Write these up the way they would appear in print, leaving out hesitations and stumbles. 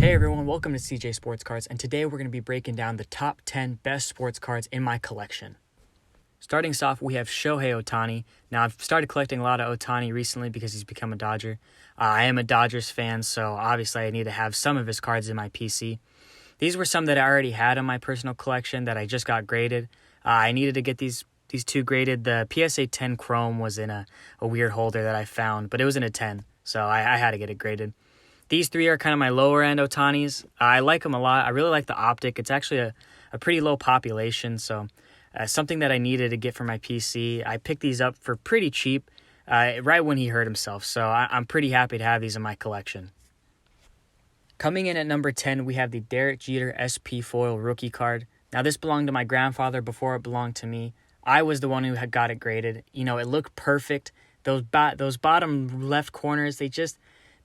Hey everyone, welcome to CJ Sports Cards, and today we're going to be breaking down the top 10 best sports cards in my collection. Starting us off, we have Shohei Ohtani. Now, I've started collecting a lot of Ohtani recently because he's become a Dodger. I am a Dodgers fan, so obviously I need to have some of his cards in my PC. These were some that I already had in my personal collection that I just got graded. I needed to get these two graded. The PSA 10 Chrome was in a weird holder that I found, but it was in a 10, so I had to get it graded. These three are kind of my lower end Ohtanis. I like them a lot. I really like the optic. It's actually a pretty low population, so something that I needed to get for my PC. I picked these up for pretty cheap right when he hurt himself, so I'm pretty happy to have these in my collection. Coming in at number 10, we have the Derek Jeter SP Foil rookie card. Now, this belonged to my grandfather before it belonged to me. I was the one who had got it graded. You know, it looked perfect. Those bottom left corners,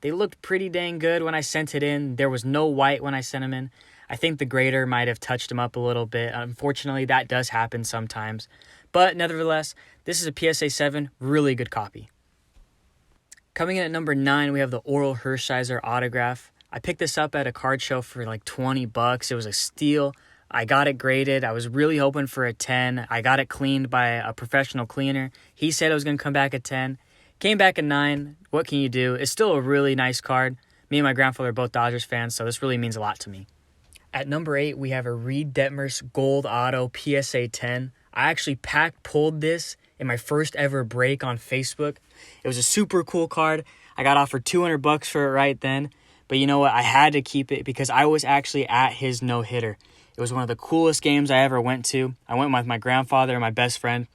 they looked pretty dang good when I sent it in. There was no white when I sent them in. I think the grader might have touched them up a little bit. Unfortunately, that does happen sometimes. But nevertheless, this is a PSA 7, really good copy. Coming in at number 9, we have the Oral Hershiser autograph. I picked this up at a card show for like $20. It was a steal. I got it graded. I was really hoping for a 10. I got it cleaned by a professional cleaner. He said it was going to come back at 10. Came back at 9. What can you do? It's still a really nice card. Me and my grandfather are both Dodgers fans, so this really means a lot to me. At number 8, we have a Reed Detmers Gold Auto PSA 10. I actually pulled this in my first ever break on Facebook. It was a super cool card. I got offered $200 for it right then. But you know what? I had to keep it because I was actually at his no-hitter. It was one of the coolest games I ever went to. I went with my grandfather and my best friend.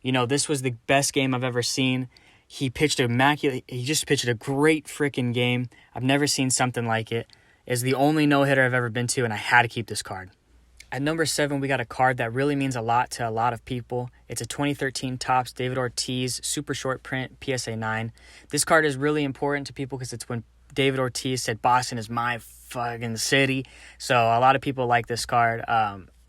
You know, this was the best game I've ever seen. He pitched immaculate. He just pitched a great freaking game. I've never seen something like it. It's the only no-hitter I've ever been to, and I had to keep this card. At number 7, we got a card that really means a lot to a lot of people. It's a 2013 Topps David Ortiz super short print PSA 9. This card is really important to people because it's when David Ortiz said Boston is my fucking city. So a lot of people like this card.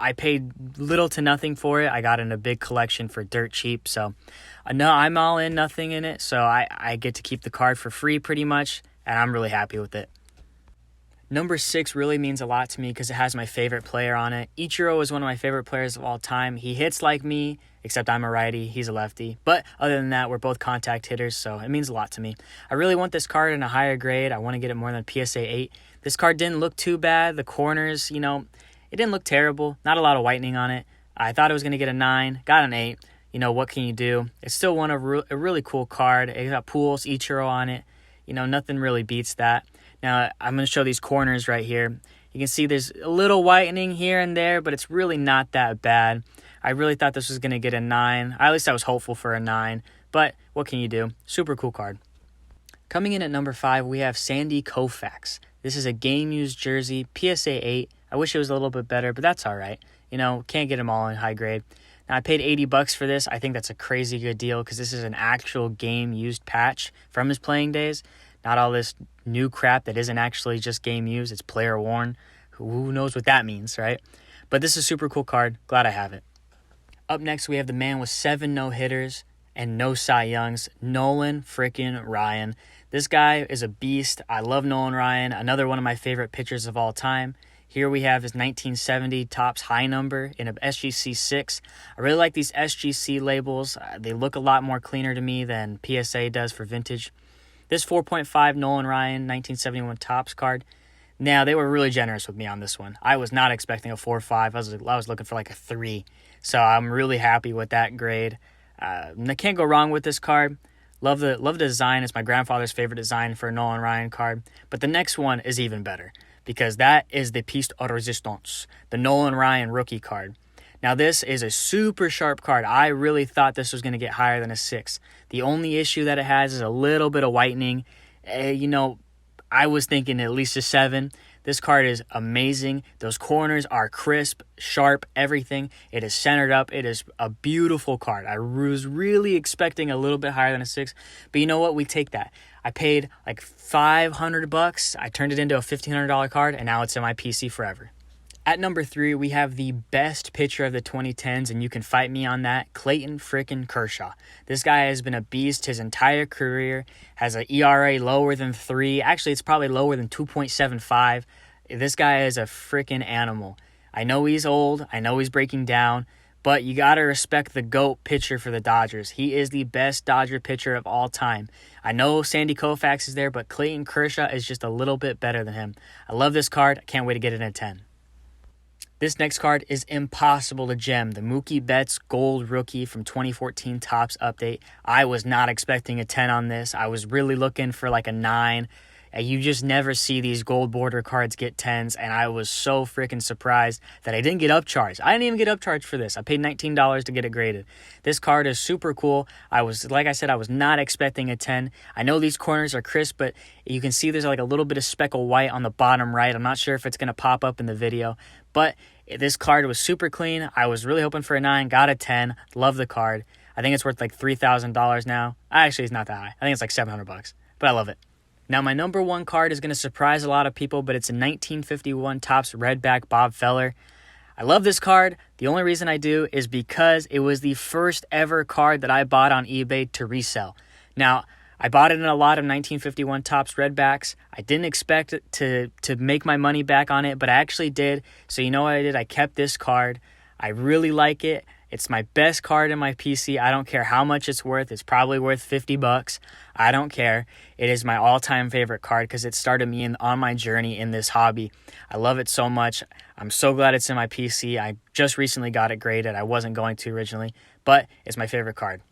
I paid little to nothing for it. I got in a big collection for dirt cheap. So no, I'm all in, nothing in it. So I get to keep the card for free pretty much, and I'm really happy with it. Number 6 really means a lot to me because it has my favorite player on it. Ichiro is one of my favorite players of all time. He hits like me, except I'm a righty. He's a lefty. But other than that, we're both contact hitters, so it means a lot to me. I really want this card in a higher grade. I want to get it more than PSA 8. This card didn't look too bad. The corners, it didn't look terrible. Not a lot of whitening on it. I thought it was going to get a 9. Got an 8. What can you do? It's still a really cool card. It got Pujols, Ichiro on it. Nothing really beats that. Now, I'm going to show these corners right here. You can see there's a little whitening here and there, but it's really not that bad. I really thought this was going to get a 9. At least I was hopeful for a 9. But what can you do? Super cool card. Coming in at number 5, we have Sandy Koufax. This is a game-used jersey, PSA 8. I wish it was a little bit better, but that's all right. Can't get them all in high grade. Now, I paid $80 for this. I think that's a crazy good deal because this is an actual game-used patch from his playing days. Not all this new crap that isn't actually just game-used. It's player-worn. Who knows what that means, right? But this is a super cool card. Glad I have it. Up next, we have the man with 7 no-hitters and no Cy Youngs, Nolan freaking Ryan. This guy is a beast. I love Nolan Ryan, another one of my favorite pitchers of all time. Here we have his 1970 Topps high number in a SGC 6. I really like these SGC labels. They look a lot more cleaner to me than PSA does for vintage. This 4.5 Nolan Ryan 1971 Topps card. Now, they were really generous with me on this one. I was not expecting a 4.5. I was looking for like a 3. So I'm really happy with that grade. I can't go wrong with this card. Love the design. It's my grandfather's favorite design for a Nolan Ryan card. But the next one is even better because that is the Piste de Resistance, the Nolan Ryan rookie card. Now, this is a super sharp card. I really thought this was going to get higher than a 6. The only issue that it has is a little bit of whitening. I was thinking at least a 7. This card is amazing. Those corners are crisp, sharp, everything. It is centered up. It is a beautiful card. I was really expecting a little bit higher than a 6. But you know what? We take that. I paid like $500. I turned it into a $1,500 card, and now it's in my PC forever. At number 3, we have the best pitcher of the 2010s, and you can fight me on that, Clayton frickin' Kershaw. This guy has been a beast his entire career, has an ERA lower than 3. Actually, it's probably lower than 2.75. This guy is a freaking animal. I know he's old. I know he's breaking down. But you got to respect the GOAT pitcher for the Dodgers. He is the best Dodger pitcher of all time. I know Sandy Koufax is there, but Clayton Kershaw is just a little bit better than him. I love this card. I can't wait to get it in a 10. This next card is impossible to gem. The Mookie Betts Gold Rookie from 2014 Topps update. I was not expecting a 10 on this. I was really looking for like a 9. You just never see these gold border cards get 10s, and I was so freaking surprised that I didn't get upcharged. I didn't even get upcharged for this. I paid $19 to get it graded. This card is super cool. Like I said, I was not expecting a 10. I know these corners are crisp, but you can see there's like a little bit of speckle white on the bottom right. I'm not sure if it's going to pop up in the video, but this card was super clean. I was really hoping for a 9, got a 10. Love the card. I think it's worth like $3,000 now. Actually, it's not that high. I think it's like $700, but I love it. Now, my number one card is going to surprise a lot of people, but it's a 1951 Topps Redback Bob Feller. I love this card. The only reason I do is because it was the first ever card that I bought on eBay to resell. Now, I bought it in a lot of 1951 Topps Redbacks. I didn't expect it to make my money back on it, but I actually did. So you know what I did? I kept this card. I really like it. It's my best card in my PC. I don't care how much it's worth. It's probably worth $50. I don't care. It is my all-time favorite card because it started me on my journey in this hobby. I love it so much. I'm so glad it's in my PC. I just recently got it graded. I wasn't going to originally, but it's my favorite card.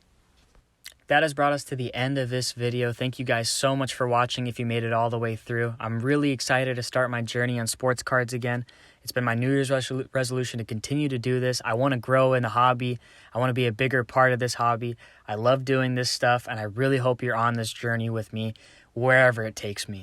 That has brought us to the end of this video. Thank you guys so much for watching if you made it all the way through. I'm really excited to start my journey on sports cards again. It's been my New Year's resolution to continue to do this. I want to grow in the hobby. I want to be a bigger part of this hobby. I love doing this stuff, and I really hope you're on this journey with me wherever it takes me.